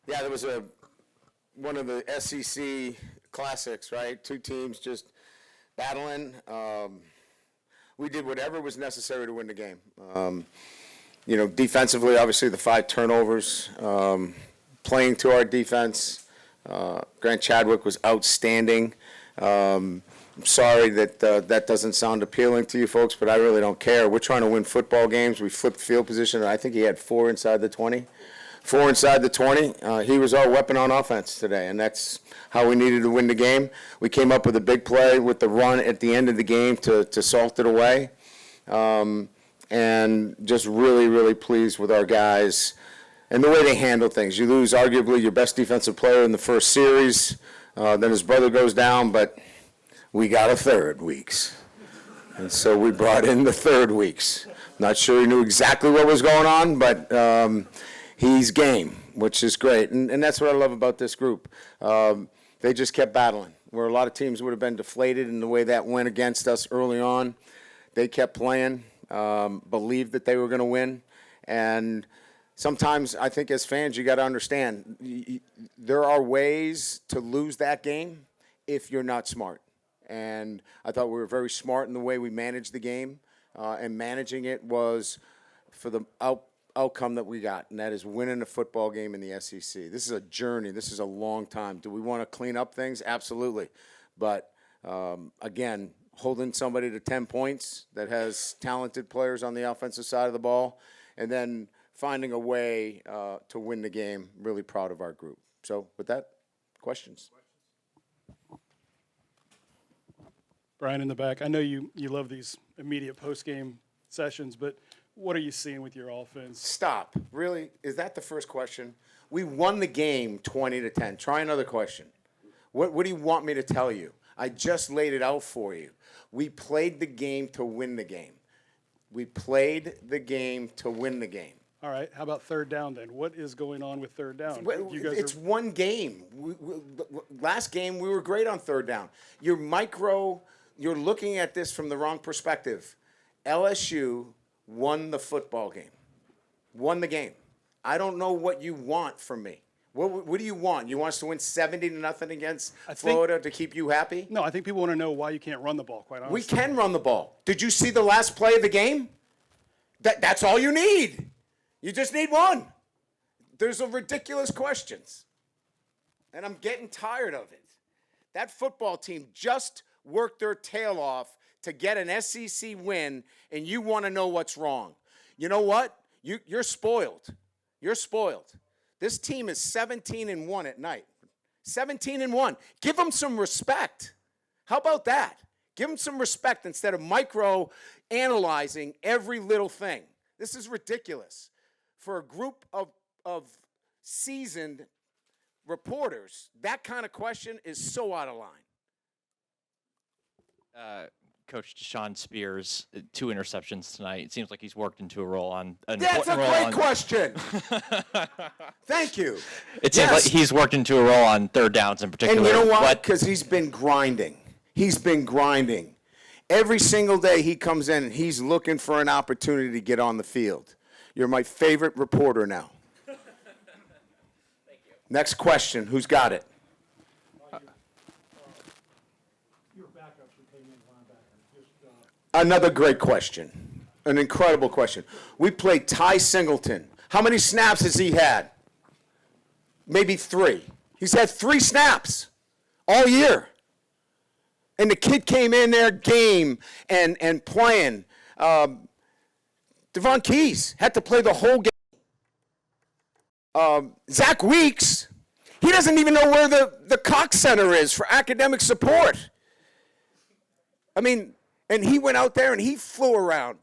Yeah, there was one of the SEC classics, right? Two teams just battling. We did whatever was necessary to win the game. Defensively, obviously the 5 turnovers, playing to our defense. Grant Chadwick was outstanding. I'm sorry that that doesn't sound appealing to you folks, but I really don't care. We're trying to win football games. We flipped field position, and I think he had 4 inside the 20. 4 inside the 20. He was our weapon on offense today, and that's how we needed to win the game. We came up with a big play with the run at the end of the game to salt it away. And just really, really pleased with our guys and the way they handle things. You lose arguably your best defensive player in the first series, then his brother goes down, but we got a third Weeks. And so we brought in the third Weeks. Not sure he knew exactly what was going on, but he's game, which is great. And that's what I love about this group. They just kept battling. Where a lot of teams would have been deflated in the way that went against us early on, they kept playing, believed that they were going to win. And sometimes I think as fans you got to understand there are ways to lose that game if you're not smart. And I thought we were very smart in the way we managed the game, and managing it was for the outcome that we got, and that is winning a football game in the SEC. This is a journey. This is a long time. Do we want to clean up things? Absolutely. But, again, holding somebody to 10 points that has talented players on the offensive side of the ball, and then finding a way to win the game, really proud of our group. So with that, questions? Brian in the back, I know you love these immediate post-game sessions, but what are you seeing with your offense? Stop. Really? Is that the first question? We won the game 20-10. Try another question. What do you want me to tell you? I just laid it out for you. We played the game to win the game. We played the game to win the game. All right. How about third down then? What is going on with third down? It's one game. Last game, we were great on third down. You're looking at this from the wrong perspective. LSU won the football game. Won the game. I don't know what you want from me. What do you want? You want us to win 70-0 against Florida to keep you happy? No, I think people want to know why you can't run the ball, quite honestly. We can run the ball. Did you see the last play of the game? That's all you need. You just need one. There's a ridiculous questions. And I'm getting tired of it. That football team just worked their tail off to get an SEC win, and you want to know what's wrong. You know what? You're spoiled. You're spoiled. This team is 17-1 at night. 17-1. Give them some respect. How about that? Give them some respect instead of micro-analyzing every little thing. This is ridiculous. For a group of seasoned reporters, that kind of question is so out of line. Coach Deshaun Spears, 2 interceptions tonight. It seems like he's worked into a role on an That's important a role great on, question. Thank you. It seems like he's worked into a role on third downs in particular. And you know what? Because he's been grinding. He's been grinding. Every single day he comes in and he's looking for an opportunity to get on the field. You're my favorite reporter now. Thank you. Next question. Who's got it? Another great question. An incredible question. We played Ty Singleton. How many snaps has he had? Maybe 3. He's had 3 snaps all year. And the kid came in there game and playing. Devon Keys had to play the whole game. Zach Weeks, he doesn't even know where the Cox Center is for academic support. I mean, and he went out there and he flew around.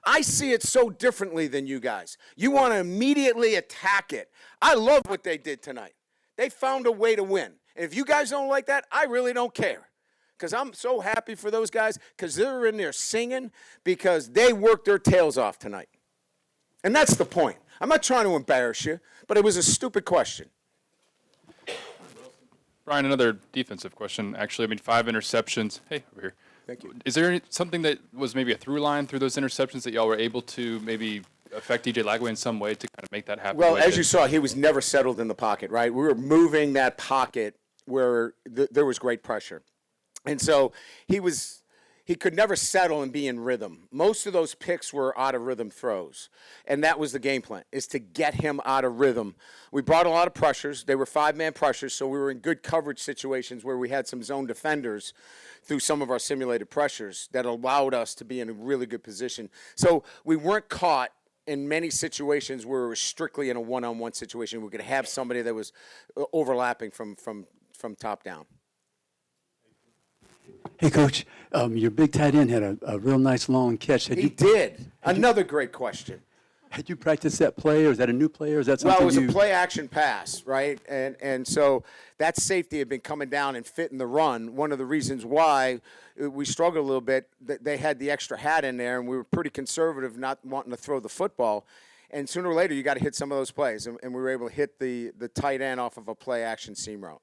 I see it so differently than you guys. You want to immediately attack it. I love what they did tonight. They found a way to win. And if you guys don't like that, I really don't care. Because I'm so happy for those guys because they're in there singing because they worked their tails off tonight. And that's the point. I'm not trying to embarrass you, but it was a stupid question. Brian, another defensive question, actually. 5 interceptions. Hey, over here. Thank you. Is there something that was maybe a through line through those interceptions that y'all were able to maybe affect DJ Lagway in some way to kind of make that happen? Well, the way as it you did? saw, he was never settled in the pocket, right? We were moving that pocket where there was great pressure. And so he could never settle and be in rhythm. Most of those picks were out of rhythm throws. And that was the game plan, is to get him out of rhythm. We brought a lot of pressures. They were 5-man pressures, so we were in good coverage situations where we had some zone defenders through some of our simulated pressures that allowed us to be in a really good position. So we weren't caught in many situations where we were strictly in a one-on-one situation. We could have somebody that was overlapping from top down. Hey, Coach, your big tight end had a real nice long catch. He did. Another great question. Had you practiced that play, or is that a new play, or is that Well, something it was you? a play-action pass, right? And so that safety had been coming down and fitting the run. One of the reasons why we struggled a little bit, they had the extra hat in there, and we were pretty conservative, not wanting to throw the football. And sooner or later, you got to hit some of those plays, and we were able to hit the tight end off of a play-action seam route.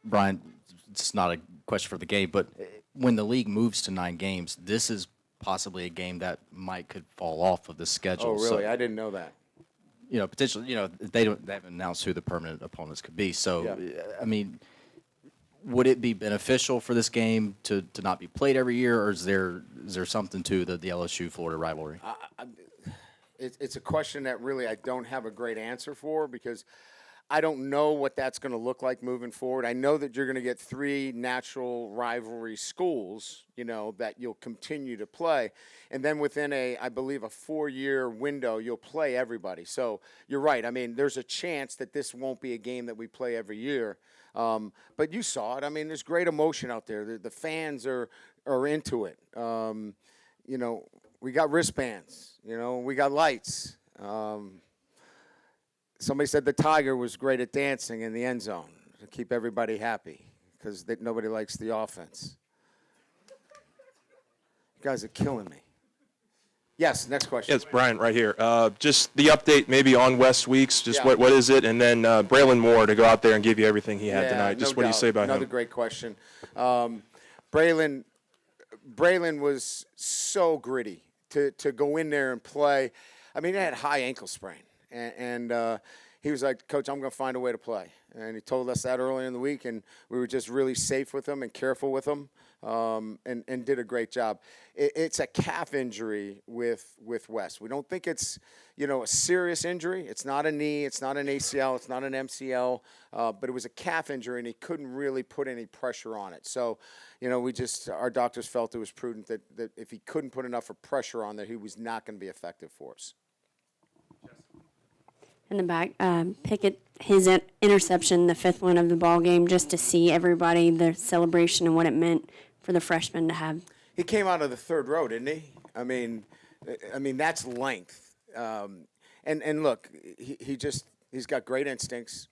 Brian, it's not a question for the game, but when the league moves to 9 games, this is possibly a game that could fall off of the schedule. Oh, really? So, I didn't know that. potentially, they haven't announced who the permanent opponents could be. So, Yeah. I mean, would it be beneficial for this game to not be played every year, or is there something to the LSU-Florida rivalry? It's a question that really I don't have a great answer for, because I don't know what that's going to look like moving forward. I know that you're going to get 3 natural rivalry schools, that you'll continue to play. And then within I believe, a 4-year window, you'll play everybody. So you're right. I mean, there's a chance that this won't be a game that we play every year. But you saw it. I mean, there's great emotion out there. The fans are into it. We got wristbands. We got lights. Somebody said the Tiger was great at dancing in the end zone to keep everybody happy, because nobody likes the offense. You guys are killing me. Yes, next question. Yes, Brian, right here. Just the update maybe on West Weeks. Just Yeah. what is it? And then Braylon Moore to go out there and give you everything he had Yeah, tonight. Just no what do you doubt. say about Another him? great question. Braylon was so gritty to go in there and play. I mean, he had high ankle sprain. And he was like, Coach, I'm going to find a way to play. And he told us that earlier in the week, and we were just really safe with him and careful with him, and did a great job. It's a calf injury with Wes. We don't think it's, a serious injury. It's not a knee. It's not an ACL. It's not an MCL. But it was a calf injury, and he couldn't really put any pressure on it. So, our doctors felt it was prudent that if he couldn't put enough of pressure on there, he was not going to be effective for us. In the back, Pickett, his interception, the 5th one of the ball game, just to see everybody, the celebration and what it meant for the freshmen to have. He came out of the 3rd row, didn't he? I mean, that's length. And look, he's got great instincts.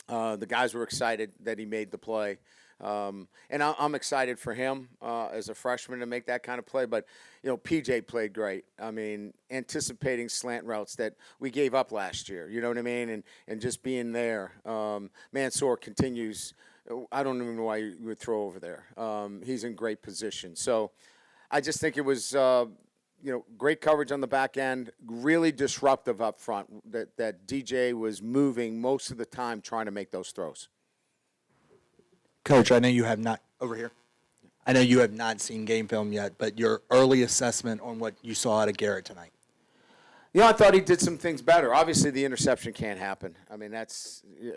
The guys were excited that he made the play. And I'm excited for him as a freshman to make that kind of play. But, PJ played great. I mean, anticipating slant routes that we gave up last year, you know what I mean? And just being there. Mansour continues. I don't even know why you would throw over there. He's in great position. So I just think it was, great coverage on the back end, really disruptive up front, that DJ was moving most of the time trying to make those throws. Coach, I know you have not over here. I know you have not seen game film yet, but your early assessment on what you saw out of Garrett tonight. I thought he did some things better. Obviously, the interception can't happen. I mean,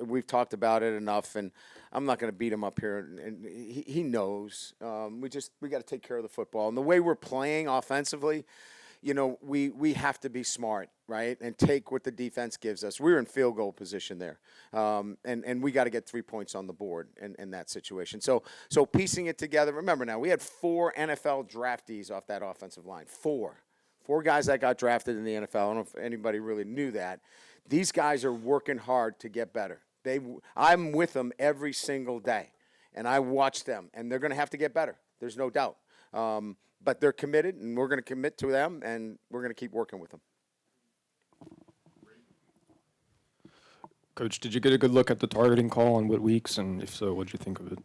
we've talked about it enough, and I'm not going to beat him up here. And he knows. We got to take care of the football. And the way we're playing offensively, we have to be smart, right, and take what the defense gives us. We're in field goal position there, and we got to get 3 points on the board in that situation. So piecing it together. Remember now, we had 4 NFL draftees off that offensive line. 4 guys that got drafted in the NFL. I don't know if anybody really knew that. These guys are working hard to get better. I'm with them every single day, and I watch them, and they're going to have to get better. There's no doubt. But they're committed, and we're going to commit to them, and we're going to keep working with them. Coach, did you get a good look at the targeting call on what weeks, and if so, what'd you think of it?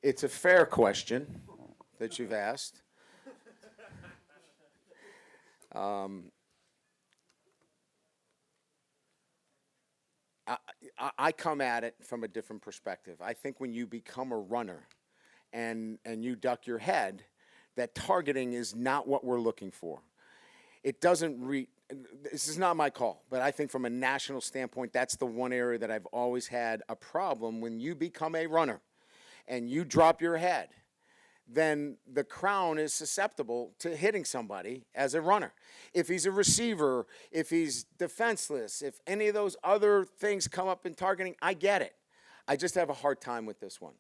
It's a fair question that you've asked. I come at it from a different perspective. I think when you become a runner and you duck your head, that targeting is not what we're looking for. It doesn't this is not my call, but I think from a national standpoint, that's the one area that I've always had a problem. When you become a runner and you drop your head, then the crown is susceptible to hitting somebody as a runner. If he's a receiver, if he's defenseless, if any of those other things come up in targeting, I get it. I just have a hard time with this one.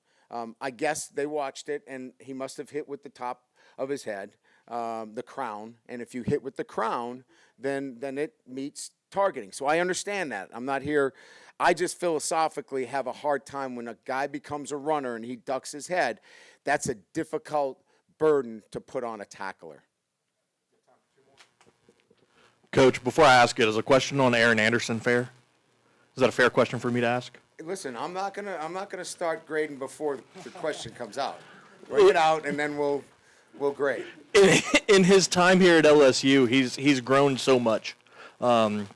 I guess they watched it, and he must have hit with the top of his head, the crown. And if you hit with the crown, then it meets targeting. So I understand that. I'm not here. I just philosophically have a hard time when a guy becomes a runner and he ducks his head. That's a difficult burden to put on a tackler. Coach, before I ask it, is a question on Aaron Anderson fair? Is that a fair question for me to ask? Listen, I'm not gonna start grading before the question comes out. Bring it out, and then we'll grade. In his time here at LSU, he's grown so much, and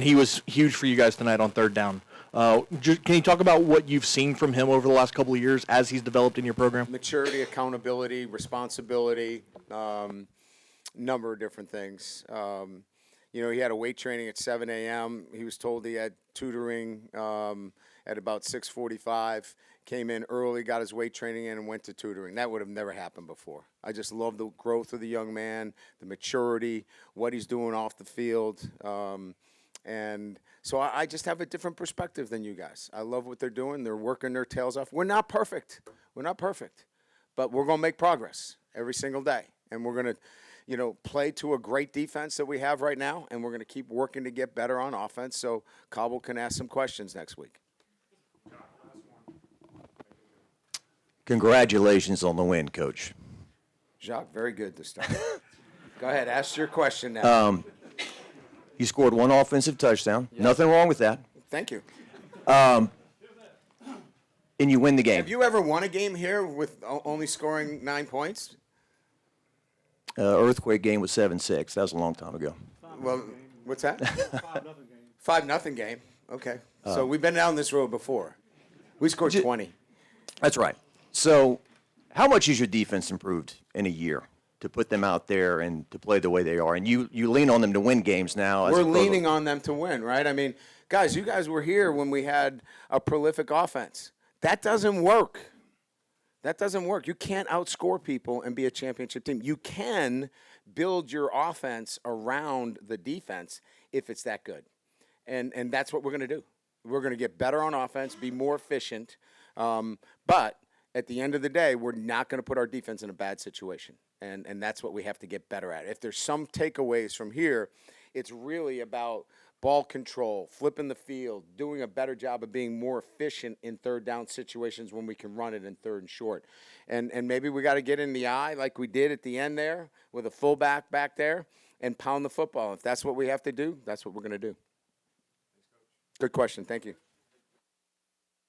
he was huge for you guys tonight on third down. Can you talk about what you've seen from him over the last couple of years as he's developed in your program? Maturity, accountability, responsibility, number of different things. He had a weight training at 7 a.m. He was told he had tutoring at about 6:45. Came in early, got his weight training in, and went to tutoring. That would have never happened before. I just love the growth of the young man, the maturity, what he's doing off the field. And so I just have a different perspective than you guys. I love what they're doing. They're working their tails off. We're not perfect. But we're going to make progress every single day. And we're going to, play to a great defense that we have right now, and we're going to keep working to get better on offense so Cobble can ask some questions next week. Congratulations on the win, Coach. Jacques, very good this time. Go ahead, ask your question now. You scored one offensive touchdown. Yes. Nothing wrong with that. Thank you. And you win the game. Have you ever won a game here with only scoring 9 points? Earthquake game was 7-6. That was a long time ago. Well, what's that? 5-0 game. Okay. So we've been down this road before. We scored 20. That's right. So how much has your defense improved in a year to put them out there and to play the way they are? And you lean on them to win games now. We're leaning on them to win, right? I mean, guys, you guys were here when we had a prolific offense. That doesn't work. You can't outscore people and be a championship team. You can build your offense around the defense if it's that good. And that's what we're going to do. We're going to get better on offense, be more efficient. But at the end of the day, we're not going to put our defense in a bad situation. And that's what we have to get better at. If there's some takeaways from here, it's really about ball control, flipping the field, doing a better job of being more efficient in third down situations when we can run it in third and short. And maybe we got to get in the eye like we did at the end there with a fullback back there and pound the football. If that's what we have to do, that's what we're going to do. Good question. Thank you.